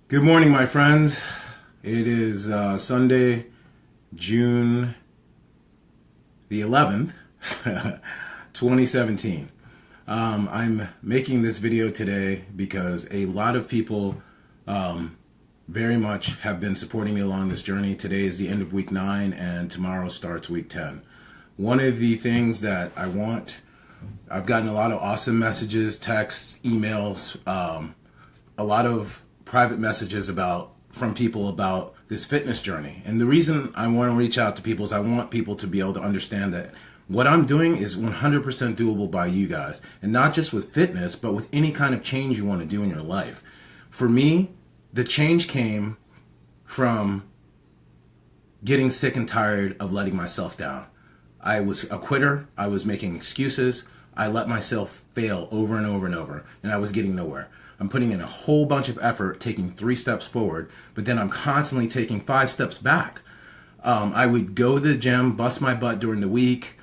Good morning, my friends. It is Sunday, June the 11th, 2017. I'm making this video today because a lot of people very much have been supporting me along this journey. Today is the end of week 9 and tomorrow starts week 10. One of the things that I've gotten a lot of awesome messages, texts, emails, a lot of private messages from people about this fitness journey. And the reason I want to reach out to people is I want people to be able to understand that what I'm doing is 100% doable by you guys. And not just with fitness, but with any kind of change you want to do in your life. For me, the change came from getting sick and tired of letting myself down. I was a quitter. I was making excuses. I let myself fail over and over and over, and I was getting nowhere. I'm putting in a whole bunch of effort, taking 3 steps forward, but then I'm constantly taking 5 steps back. I would go to the gym, bust my butt during the week,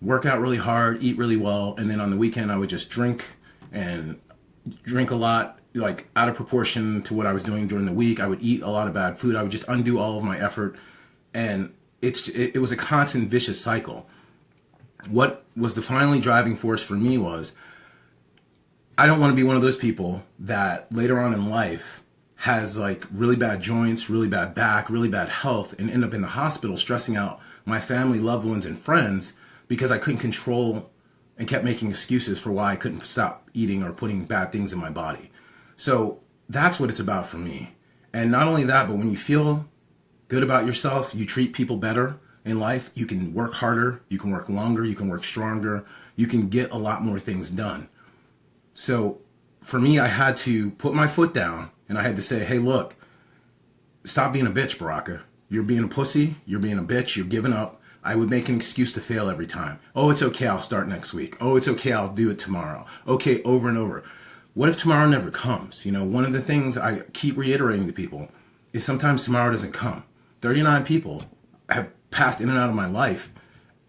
work out really hard, eat really well, and then on the weekend I would just drink a lot, like out of proportion to what I was doing during the week. I would eat a lot of bad food. I would just undo all of my effort, and it was a constant vicious cycle. What was the finally driving force for me was I don't want to be one of those people that later on in life has like really bad joints, really bad back, really bad health, and end up in the hospital stressing out my family, loved ones, and friends because I couldn't control and kept making excuses for why I couldn't stop eating or putting bad things in my body. So that's what it's about for me. And not only that, but when you feel good about yourself, you treat people better in life, you can work harder, you can work longer, you can work stronger, you can get a lot more things done. So for me, I had to put my foot down and I had to say, hey, look, stop being a bitch, Baraka. You're being a pussy. You're being a bitch. You're giving up. I would make an excuse to fail every time. Oh, it's okay. I'll start next week. Oh, it's okay. I'll do it tomorrow. Okay, over and over. What if tomorrow never comes? You know, one of the things I keep reiterating to people is sometimes tomorrow doesn't come. 39 people have passed in and out of my life,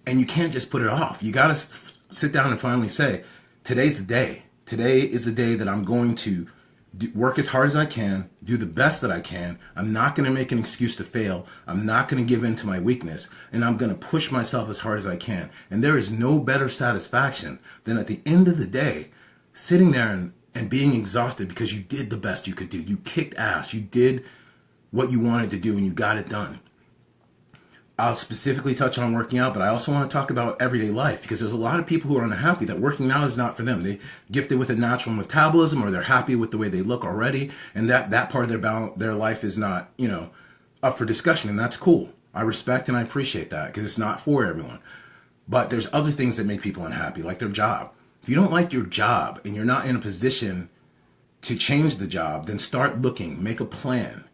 and you can't just put it off. You got to sit down and finally say, today's the day. Today is the day that I'm going to work as hard as I can, do the best that I can. I'm not going to make an excuse to fail. I'm not going to give in to my weakness, and I'm going to push myself as hard as I can. And there is no better satisfaction than at the end of the day, sitting there and being exhausted because you did the best you could do. You kicked ass. You did what you wanted to do, and you got it done. I'll specifically touch on working out, but I also want to talk about everyday life because there's a lot of people who are unhappy that working out is not for them. They're gifted with a natural metabolism, or they're happy with the way they look already, and that part of their life is not, up for discussion, and that's cool. I respect and I appreciate that because it's not for everyone. But there's other things that make people unhappy, like their job. If you don't like your job and you're not in a position to change the job, then start looking, make a plan.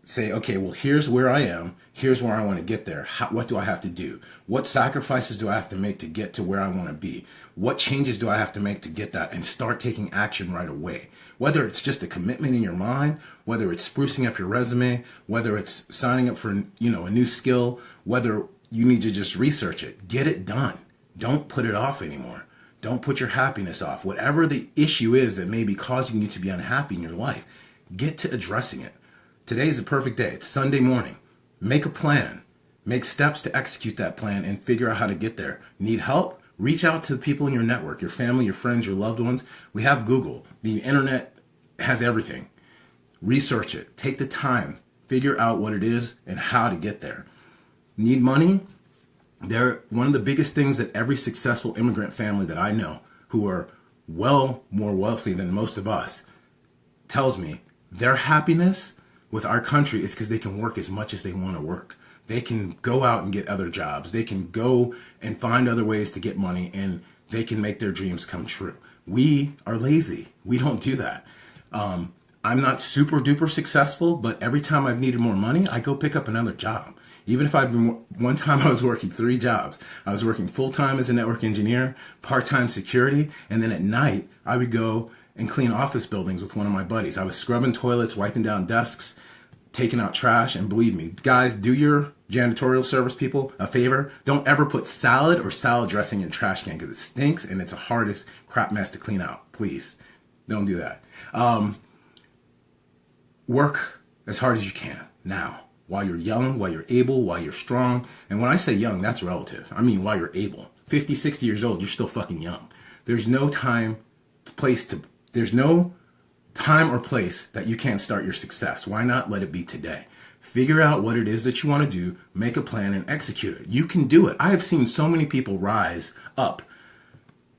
Say, okay, well, here's where I am. Here's where I want to get there. What do I have to do? What sacrifices do I have to make to get to where I want to be? What changes do I have to make to get that? And start taking action right away. Whether it's just a commitment in your mind, whether it's sprucing up your resume, whether it's signing up for, a new skill, whether you need to just research it, get it done. Don't put it off anymore. Don't put your happiness off. Whatever the issue is that may be causing you to be unhappy in your life, get to addressing it. Today's the perfect day. It's Sunday morning. Make a plan. Make steps to execute that plan and figure out how to get there. Need help? Reach out to the people in your network, your family, your friends, your loved ones. We have Google. The internet has everything. Research it. Take the time. Figure out what it is and how to get there. Need money? One of the biggest things that every successful immigrant family that I know, who are well more wealthy than most of us, tells me their happiness with our country is because they can work as much as they want to work. They can go out and get other jobs. They can go and find other ways to get money, and they can make their dreams come true. We are lazy. We don't do that. I'm not super duper successful, but every time I've needed more money, I go pick up another job. Even if one time I was working 3 jobs. I was working full-time as a network engineer, part-time security, and then at night I would go and clean office buildings with one of my buddies. I was scrubbing toilets, wiping down desks, taking out trash, and believe me, guys, do your janitorial service people a favor. Don't ever put salad or salad dressing in trash can because it stinks and it's the hardest crap mess to clean out. Please, don't do that. Work as hard as you can now, while you're young, while you're able, while you're strong. And when I say young, that's relative. I mean, while you're able. 50, 60 years old, you're still fucking young. There's no time or place that you can't start your success. Why not let it be today? Figure out what it is that you want to do, make a plan, and execute it. You can do it. I have seen so many people rise up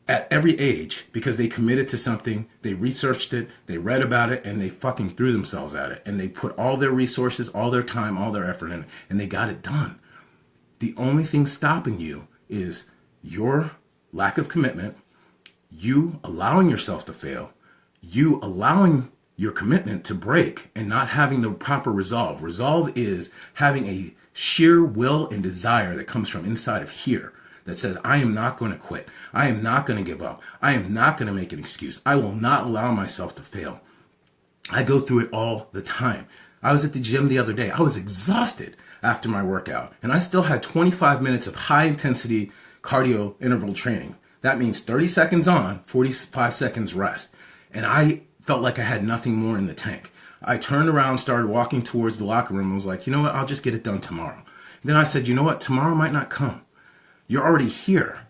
at every age because they committed to something, they researched it, they read about it, and they fucking threw themselves at it. And they put all their resources, all their time, all their effort in it, and they got it done. The only thing stopping you is your lack of commitment, you allowing yourself to fail, you allowing your commitment to break and not having the proper resolve. Resolve is having a sheer will and desire that comes from inside of here that says, I am not going to quit. I am not going to give up. I am not going to make an excuse. I will not allow myself to fail. I go through it all the time. I was at the gym the other day. I was exhausted after my workout, and I still had 25 minutes of high intensity cardio interval training. That means 30 seconds on, 45 seconds rest. And I felt like I had nothing more in the tank. I turned around, started walking towards the locker room, and was like, you know what? I'll just get it done tomorrow. Then I said, you know what? Tomorrow might not come. You're already here.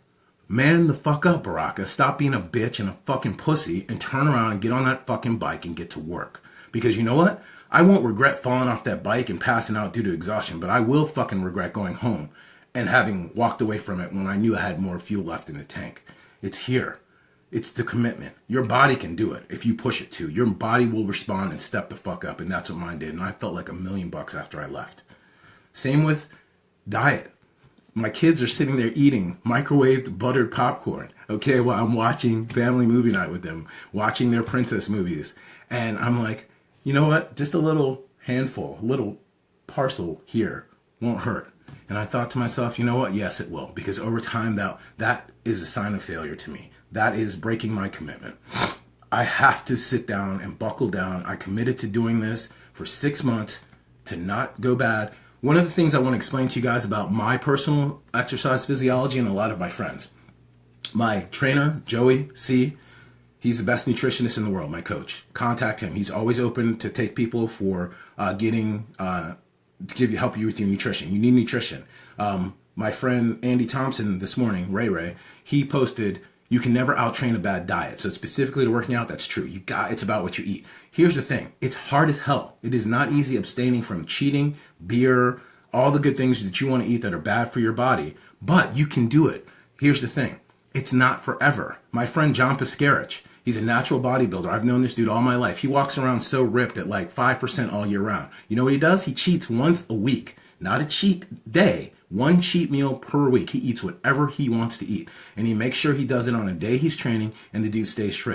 Man the fuck up, Baraka. Stop being a bitch and a fucking pussy and turn around and get on that fucking bike and get to work. Because you know what? I won't regret falling off that bike and passing out due to exhaustion, but I will fucking regret going home and having walked away from it when I knew I had more fuel left in the tank. It's here. It's the commitment. Your body can do it if you push it to. Your body will respond and step the fuck up, and that's what mine did. And I felt like $1,000,000 after I left. Same with diet. My kids are sitting there eating microwaved buttered popcorn, okay, while I'm watching family movie night with them, watching their princess movies. And I'm like, you know what? Just a little handful, a little parcel here won't hurt. And I thought to myself, you know what? Yes, it will. Because over time, that is a sign of failure to me. That is breaking my commitment. I have to sit down and buckle down. I committed to doing this for 6 months to not go bad. One of the things I want to explain to you guys about my personal exercise physiology and a lot of my friends. My trainer, Joey C., he's the best nutritionist in the world, my coach. Contact him. He's always open to take people for help you with your nutrition. You need nutrition. My friend Andy Thompson this morning, Ray, he posted, you can never outtrain a bad diet. So specifically to working out, that's true. It's about what you eat. Here's the thing. It's hard as hell. It is not easy abstaining from cheating, beer, all the good things that you want to eat that are bad for your body, but you can do it. Here's the thing. It's not forever. My friend John Piscarich, he's a natural bodybuilder. I've known this dude all my life. He walks around so ripped at like 5% all year round. You know what he does? He cheats once a week. Not a cheat day. One cheat meal per week. He eats whatever he wants to eat. And he makes sure he does it on a day he's training, and the dude stays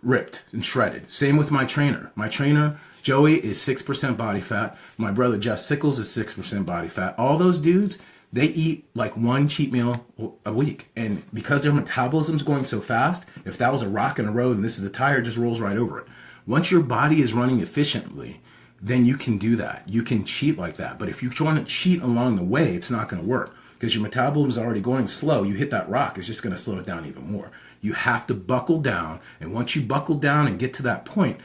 ripped and shredded. Same with my trainer. My trainer, Joey, is 6% body fat. My brother, Jeff Sickles, is 6% body fat. All those dudes, they eat like one cheat meal a week. And because their metabolism's going so fast, if that was a rock in a road and this is a tire, it just rolls right over it. Once your body is running efficiently, then you can do that. You can cheat like that. But if you want to cheat along the way, it's not going to work because your metabolism is already going slow. You hit that rock, it's just going to slow it down even more. You have to buckle down. And once you buckle down and get to that point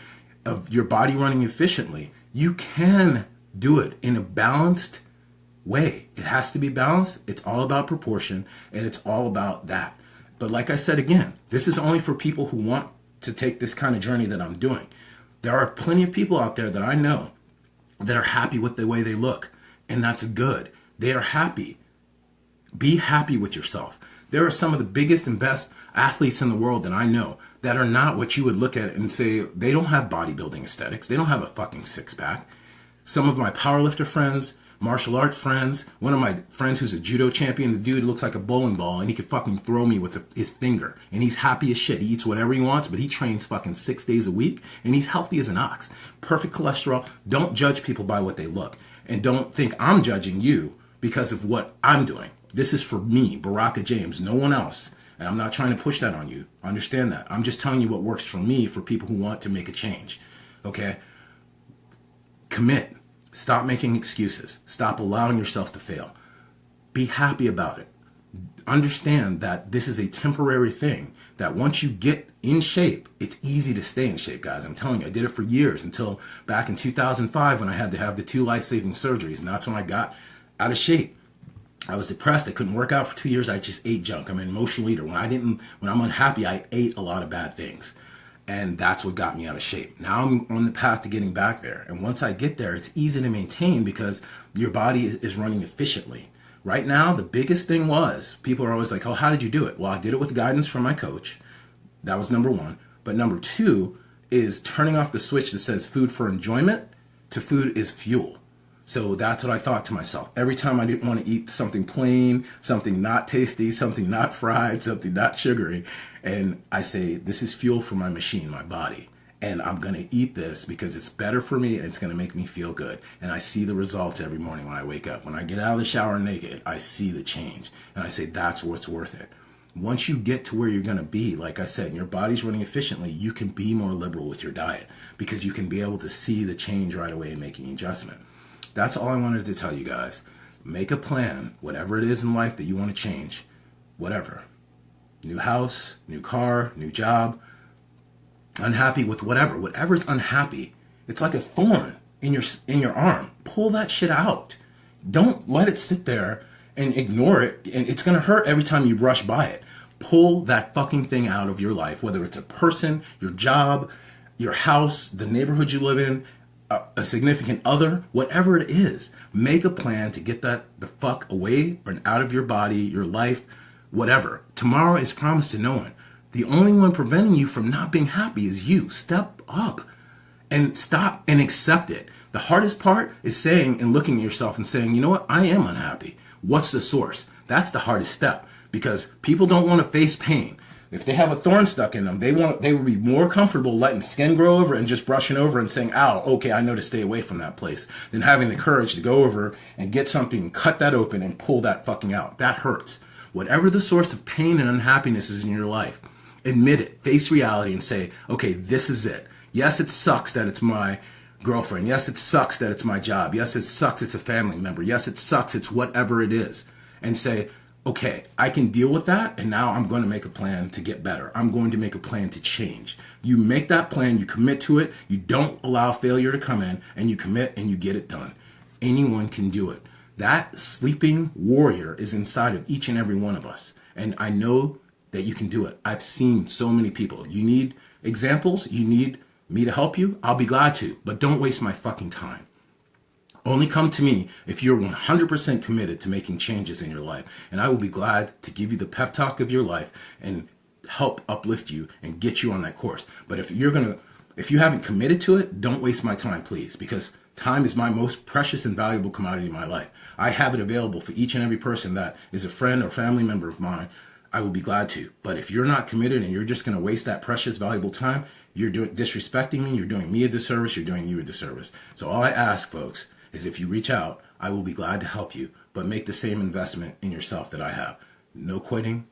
of your body running efficiently, you can do it in a balanced way. It has to be balanced. It's all about proportion, and it's all about that. But like I said again, this is only for people who want to take this kind of journey that I'm doing. There are plenty of people out there that I know that are happy with the way they look, and that's good. They are happy. Be happy with yourself. There are some of the biggest and best athletes in the world that I know that are not what you would look at and say they don't have bodybuilding aesthetics. They don't have a fucking six-pack. Some of my powerlifter friends, martial arts friends, one of my friends who's a judo champion, the dude looks like a bowling ball and he could fucking throw me with his finger. And he's happy as shit. He eats whatever he wants, but he trains fucking 6 days a week and he's healthy as an ox. Perfect cholesterol. Don't judge people by what they look. And don't think I'm judging you because of what I'm doing. This is for me, Baraka James, no one else. And I'm not trying to push that on you. Understand that. I'm just telling you what works for me for people who want to make a change. Okay? Commit. Stop making excuses. Stop allowing yourself to fail. Be happy about it. understand that this is a temporary thing, that once you get in shape, it's easy to stay in shape, guys. I'm telling you, I did it for years until back in 2005 when I had to have the 2 life-saving surgeries, and that's when I got out of shape. I was depressed. I couldn't work out for 2 years. I just ate junk. I'm an emotional eater. When I'm unhappy, I ate a lot of bad things. And that's what got me out of shape. Now I'm on the path to getting back there. And once I get there, it's easy to maintain because your body is running efficiently. Right now, the biggest thing was, people are always like, oh, how did you do it? Well, I did it with guidance from my coach. That was number one. But number two is turning off the switch that says food for enjoyment to food is fuel. So that's what I thought to myself. Every time I didn't want to eat something plain, something not tasty, something not fried, something not sugary, and I say, this is fuel for my machine, my body. And I'm going to eat this because it's better for me and it's going to make me feel good. And I see the results every morning when I wake up. When I get out of the shower naked, I see the change. And I say, that's what's worth it. Once you get to where you're going to be, like I said, and your body's running efficiently, you can be more liberal with your diet because you can be able to see the change right away and make an adjustment. That's all I wanted to tell you guys. Make a plan, whatever it is in life that you want to change, whatever. New house, new car, new job, unhappy with whatever's unhappy. It's like a thorn in your arm. Pull that shit out. Don't let it sit there and ignore it. And it's going to hurt every time you brush by it. Pull that fucking thing out of your life, whether it's a person, your job, your house, the neighborhood you live in, a significant other, whatever it is. Make a plan to get that the fuck away and out of your body, your life, whatever. Tomorrow is promised to no one. The only one preventing you from not being happy is you. Step up and stop and accept it. The hardest part is saying and looking at yourself and saying, you know what? I am unhappy. What's the source? That's the hardest step because people don't want to face pain. If they have a thorn stuck in them, they would be more comfortable letting skin grow over and just brushing over and saying, ow, okay, I know to stay away from that place, than having the courage to go over and get something, cut that open and pull that fucking out. That hurts. Whatever the source of pain and unhappiness is in your life, admit it, face reality and say, okay, this is it. Yes, it sucks that it's my girlfriend. Yes, it sucks that it's my job. Yes, it sucks it's a family member. Yes, it sucks it's whatever it is. And say, okay, I can deal with that, and now I'm going to make a plan to get better. I'm going to make a plan to change. You make that plan, you commit to it, you don't allow failure to come in, and you commit and you get it done. Anyone can do it. That sleeping warrior is inside of each and every one of us, and I know that you can do it. I've seen so many people. You need examples, you need me to help you, I'll be glad to, but don't waste my fucking time. Only come to me if you're 100% committed to making changes in your life. And I will be glad to give you the pep talk of your life and help uplift you and get you on that course. But if you haven't committed to it, don't waste my time, please, because time is my most precious and valuable commodity in my life. I have it available for each and every person that is a friend or family member of mine. I will be glad to. But if you're not committed and you're just going to waste that precious, valuable time, you're disrespecting me, you're doing me a disservice, you're doing you a disservice. So all I ask, folks, is if you reach out, I will be glad to help you, but make the same investment in yourself that I have. No quitting,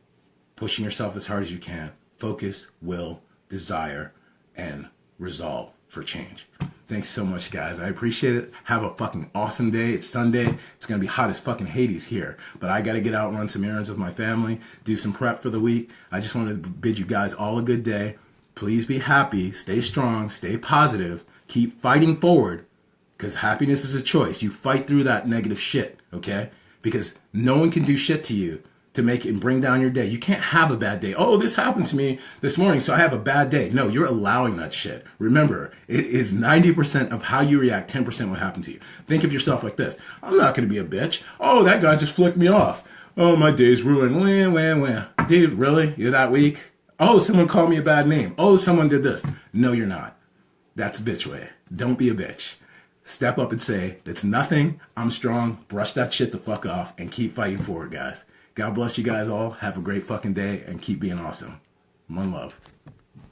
pushing yourself as hard as you can, focus, will, desire, and resolve for change. Thanks so much, guys. I appreciate it. Have a fucking awesome day. It's Sunday. It's going to be hot as fucking Hades here, but I got to get out and run some errands with my family, do some prep for the week. I just wanted to bid you guys all a good day. Please be happy, stay strong, stay positive, keep fighting forward. Because happiness is a choice. You fight through that negative shit, okay? Because no one can do shit to you to make it and bring down your day. You can't have a bad day. Oh, this happened to me this morning, so I have a bad day. No, you're allowing that shit. Remember, it is 90% of how you react, 10% what happened to you. Think of yourself like this. I'm not going to be a bitch. Oh, that guy just flicked me off. Oh, my day's ruined. Wah. Dude, really? You're that weak? Oh, someone called me a bad name. Oh, someone did this. No, you're not. That's bitch way. Don't be a bitch. Step up and say, it's nothing, I'm strong, brush that shit the fuck off, and keep fighting forward, guys. God bless you guys all. Have a great fucking day, and keep being awesome. One love.